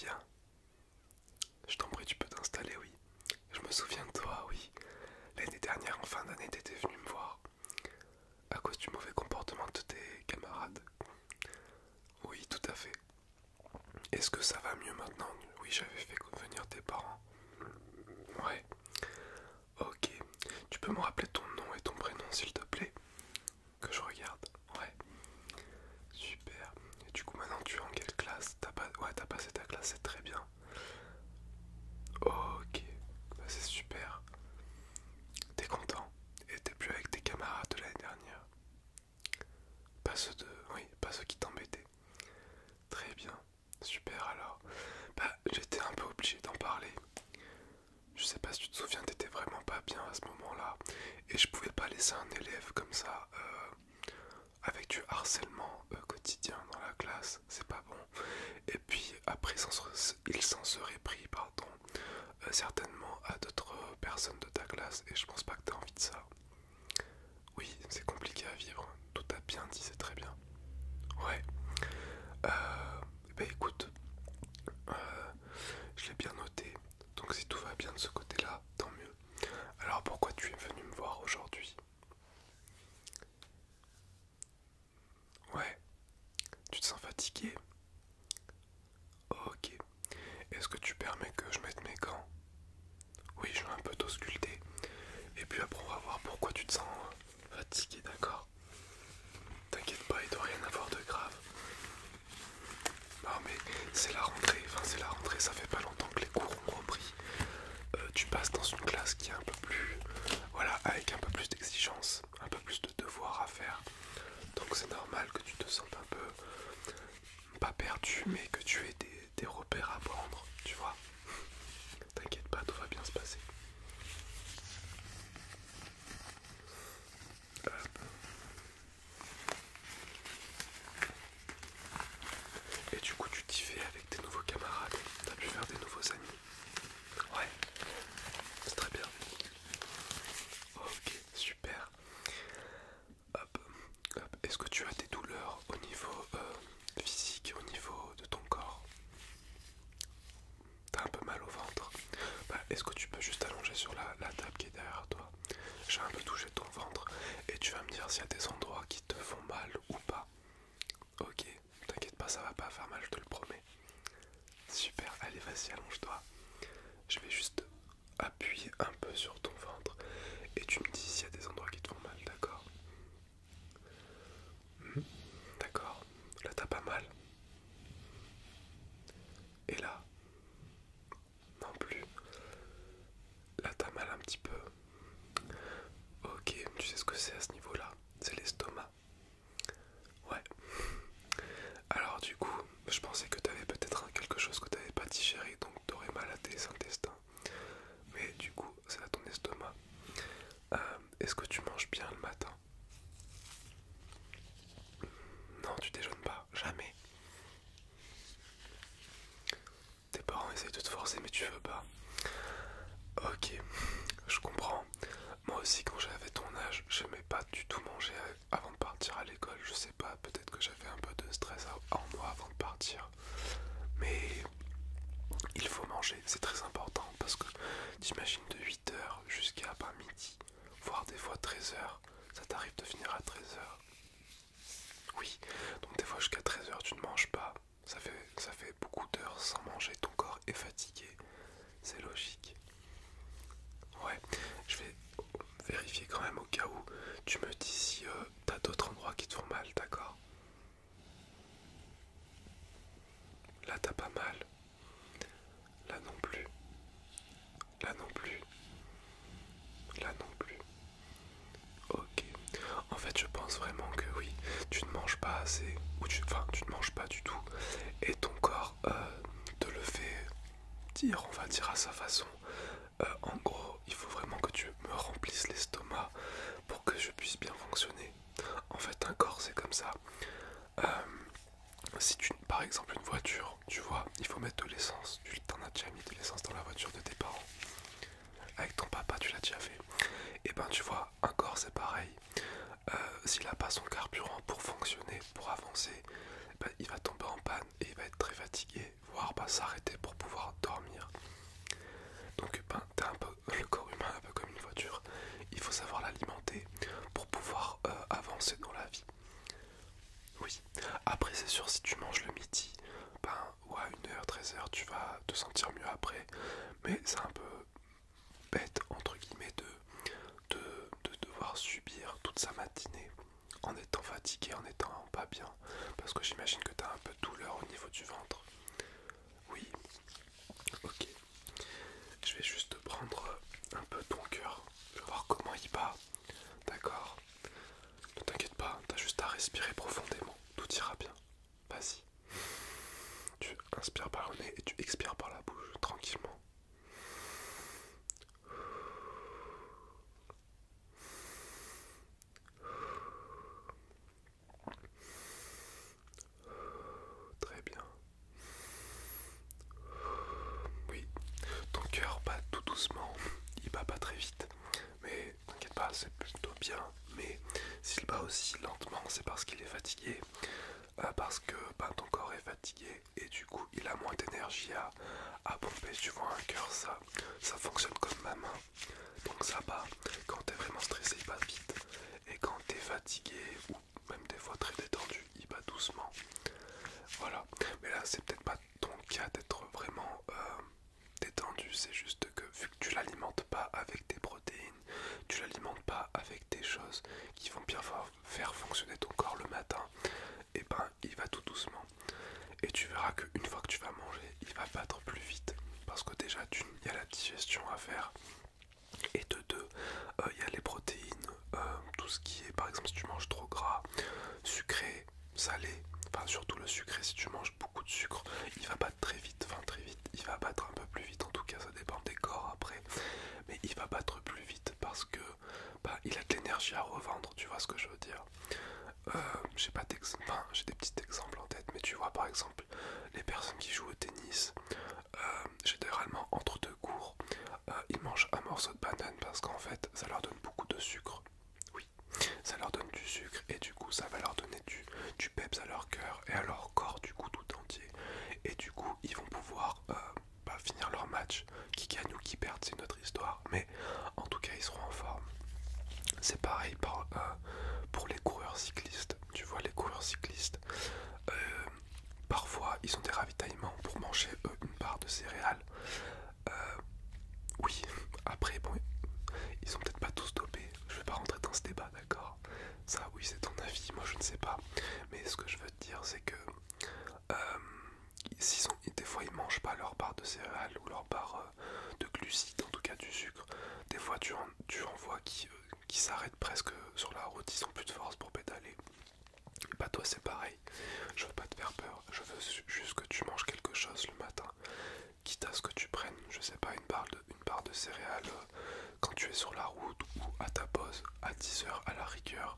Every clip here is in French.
bien. Je t'en prie, tu peux t'installer, oui. Je me souviens de toi, oui. L'année dernière, en fin d'année, t'étais venu me voir à cause du mauvais comportement de tes camarades. Oui, tout à fait. Est-ce que ça va mieux maintenant? Oui, j'avais fait venir tes parents. Ouais. Ok. Tu peux me rappeler ton nom et ton prénom, s'il te plaît? Que je regarde. Ouais. Super. Et du coup, maintenant, tu es en quelle classe? Ouais, t'as passé ta classe, c'est très bien. Ok. Bah, c'est super. T'es content? Et t'es plus avec tes camarades de l'année dernière? Pas ceux de... Oui, pas ceux qui t'embêtaient. Très bien. Super alors. Bah, j'étais un peu obligé d'en parler. Je sais pas si tu te souviens, t'étais vraiment pas bien à ce moment-là. Et je pouvais pas laisser un élève comme ça, avec du harcèlement quotidien dans la classe. C'est pas bon. Et puis après, il s'en serait pris, pardon, certainement à d'autres personnes de ta classe. Et je pense pas que t'as envie de ça. Oui, c'est compliqué à vivre. Tout a bien dit, c'est très bien. Ouais. Bah écoute, euh, je l'ai bien noté. Donc si tout va bien de ce côté-là, tant mieux. Alors pourquoi tu es venu me voir aujourd'hui? Ouais, tu te sens fatigué? Ok. Est-ce que tu permets que je mette mes gants? Oui, je vais un peu t'ausculter. Et puis après, on va voir pourquoi tu te sens fatigué, d'accord? T'inquiète pas, il doit rien avoir de grave. Non mais c'est la rentrée, enfin c'est la rentrée, ça fait pas longtemps que les cours ont repris. Tu passes dans une classe qui est un peu plus... Voilà, avec un peu plus d'exigence, un peu plus de devoirs à faire. Donc c'est normal que tu te sentes un peu, pas perdu, mais que tu aies des repères à prendre, tu vois. T'inquiète pas, tout va bien se passer. Et du coup, tu t'y fais avec tes nouveaux camarades. T'as pu faire des nouveaux amis. Ouais, c'est très bien. Ok, super. Hop, hop. Est-ce que tu as des douleurs au niveau physique, au niveau de ton corps? T'as un peu mal au ventre? Bah, est-ce que tu peux juste allonger sur la table qui est derrière toi? J'ai un peu touché ton ventre et tu vas me dire s'il y a des endroits qui te font mal ou pas. Ok, t'inquiète pas, ça va pas faire mal, je te le promets. Super, allez, vas-y, allonge-toi. Je vais juste appuyer un peu sur ton ventre et tu me dis s'il y a des endroits qui te font mal, d'accord? D'accord, là t'as pas mal. Et là, non plus. Là t'as mal un petit peu. Ok, tu sais ce que c'est à ce niveau-là? C'est l'estomac. Ouais. Alors du coup, je pensais que t'avais peut-être quelque chose que t'avais pas digéré, donc t'aurais mal à tes intestins. Mais du coup, c'est à ton estomac. Est-ce que tu manges bien le matin? Non, tu déjeunes pas, jamais. Tes parents essayent de te forcer, mais tu veux pas. Ok, je comprends. Moi aussi, quand j'avais ton âge, j'aimais pas du tout manger avant de partir à l'école. Je sais pas, peut-être que j'avais un peu de stress en moi avant de partir. Mais il faut manger, c'est très important parce que t'imagines de 8 h jusqu'à midi, voire des fois 13 h, ça t'arrive de finir à 13 h. Oui, donc des fois jusqu'à 13 h tu ne manges pas, ça fait beaucoup d'heures sans manger, ton corps est fatigué, c'est logique. Ouais, je vais vérifier quand même au cas où tu me dis si t'as d'autres endroits qui te font mal, d'accord? Là t'as pas mal, là non plus, là non plus, là non plus. Ok. En fait, je pense vraiment que oui, tu ne manges pas assez, enfin, tu ne manges pas du tout, et ton corps te le fait dire, on va dire à sa façon. En gros, il faut vraiment que tu me remplisses l'estomac pour que je puisse bien fonctionner. En fait, un corps, c'est comme ça. Euh, Si tu, par exemple, une voiture, tu vois, il faut mettre de l'essence. Tu t'en as déjà mis de l'essence dans la voiture de tes parents. Avec ton papa, tu l'as déjà fait. Et ben, tu vois, un corps, c'est pareil. S'il n'a pas son carburant pour fonctionner, pour avancer, bah, il va tomber en panne et il va être très fatigué, voire s'arrêter sûr, si tu manges le midi, ben, ou à 1h, 13h, tu vas te sentir mieux après. Mais c'est un peu bête, entre guillemets, de devoir subir toute sa matinée en étant fatigué, en étant pas bien. Parce que j'imagine que tu as un peu de douleur au niveau du ventre. Oui, ok. Je vais juste prendre un peu ton cœur. Je vais voir comment il bat. D'accord? Ne t'inquiète pas, t'as juste à respirer profondément. Tout ira bien. Vas-y. Tu inspires par le nez et tu expires par la bouche, tranquillement. Très bien. Oui, ton cœur bat tout doucement. Il bat pas très vite. Mais t'inquiète pas, c'est plutôt bien. Mais s'il bat aussi lentement, c'est parce qu'il est fatigué. Parce que ben, ton corps est fatigué et du coup il a moins d'énergie à pomper. Tu vois, un cœur, ça fonctionne comme ma main. Donc ça bat. Quand t'es vraiment stressé, il bat vite. Et quand t'es fatigué ou même des fois très détendu, il bat doucement. Voilà. Mais là, c'est peut-être pas ton cas d'être vraiment détendu. C'est juste que vu que tu l'alimentes pas avec des protéines, tu l'alimentes pas avec des choses qui vont bien faire fonctionner ton corps le matin, et ben il va tout doucement. Et tu verras qu'une fois que tu vas manger, il va battre plus vite. Parce que déjà, il y a la digestion à faire. Et de deux, il y a les protéines, tout ce qui est, par exemple, si tu manges trop gras, sucré, salé, enfin surtout le sucré, si tu manges beaucoup de sucre, il va battre très vite, enfin très vite, il va battre un peu plus vite, en tout cas ça dépend des corps après, mais il va battre plus vite parce que bah, il a de l'énergie à revendre, tu vois ce que je veux dire. J'ai pas enfin, j'ai des petits exemples en tête, mais tu vois par exemple les personnes qui jouent au tennis, généralement entre deux cours, ils mangent un morceau de banane parce qu'en fait ça leur donne beaucoup de sucre. Oui, ça leur donne du sucre et du coup ça va leur donner du peps à leur cœur et à leur corps du coup tout entier. Et du coup ils vont pouvoir bah, finir leur match, qui gagnent ou qui perdent c'est une autre histoire, mais en tout cas ils seront en forme. C'est pareil pour les coureurs cyclistes. Tu vois, les coureurs cyclistes, parfois ils ont des ravitaillements pour manger une barre de céréales. Oui, après, bon, ils sont peut-être pas tous dopés. Je vais pas rentrer dans ce débat, d'accord? Ça, oui, c'est ton avis, moi je ne sais pas. Mais ce que je veux te dire, c'est que des fois ils mangent pas leur barre de céréales ou leur barre de glucides, en tout cas du sucre. Des fois tu en vois qui s'arrêtent presque sur la route, ils ont plus de force pour pédaler. Bah toi c'est pareil, je veux pas te faire peur, je veux juste que tu manges quelque chose le matin, quitte à ce que tu prennes, je sais pas, une barre de céréales quand tu es sur la route ou à ta pause à 10h à la rigueur.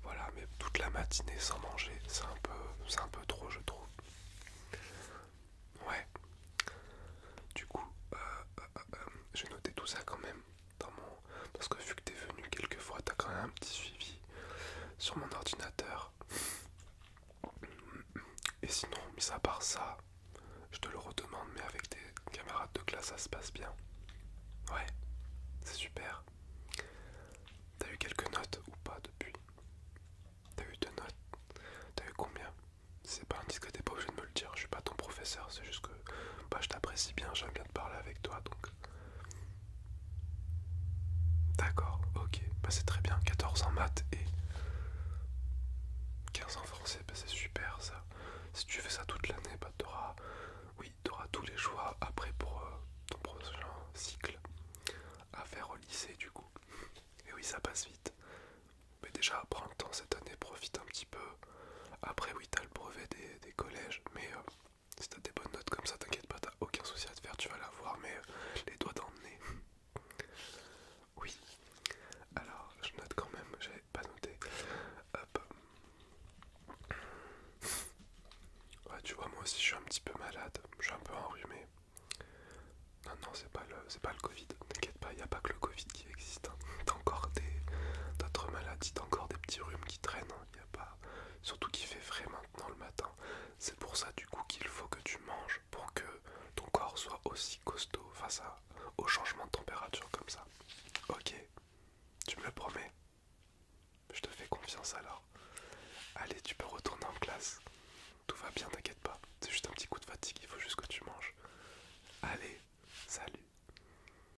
Voilà, mais toute la matinée sans manger, c'est un peu trop je trouve. Ouais, du coup, j'ai noté tout ça quand même dans mon... Parce que vu que t'es venu quelques fois, t'as quand même un petit suivi sur mon ordinateur. Et sinon, mis à part ça, je te le redemande, mais avec tes camarades de classe, ça se passe bien. Ouais, c'est super. T'as eu quelques notes ou pas depuis? T'as eu 2 notes? T'as eu combien? Si c'est pas indiscret, t'es pas obligé de me le dire, je suis pas ton professeur, c'est juste que bah, je t'apprécie bien, j'aime bien te parler avec toi, donc... D'accord, ok, bah c'est très bien, 14 en maths et 15 en français, bah c'est super ça. Si tu fais ça toute l'année, bah t'auras tous les choix après pour ton prochain cycle à faire au lycée du coup. Et oui, ça passe vite. Mais déjà, prends le temps cette année, profite un petit peu. Après, oui, t'as le brevet des collèges, mais si t'as des bonnes notes comme ça, t'inquiète pas, t'as aucun souci à te faire, tu vas l'avoir, mais les doigts dans le nez. Oui, alors je note quand même, j'avais pas noté. Hop. Ouais, tu vois, moi aussi je suis un petit peu malade, je suis un peu enrhumé. Non, non, c'est pas le Covid, t'inquiète pas, il n'y a pas que le Covid qui existe. Hein. T'as encore d'autres maladies, t'as encore des petits rhumes qui traînent, hein. Y a pas... Surtout qu'il fait frais maintenant le matin. C'est pour ça du coup qu'il faut que tu manges pour que ton corps soit aussi costaud face au changement de température comme ça. Ok, tu me le promets?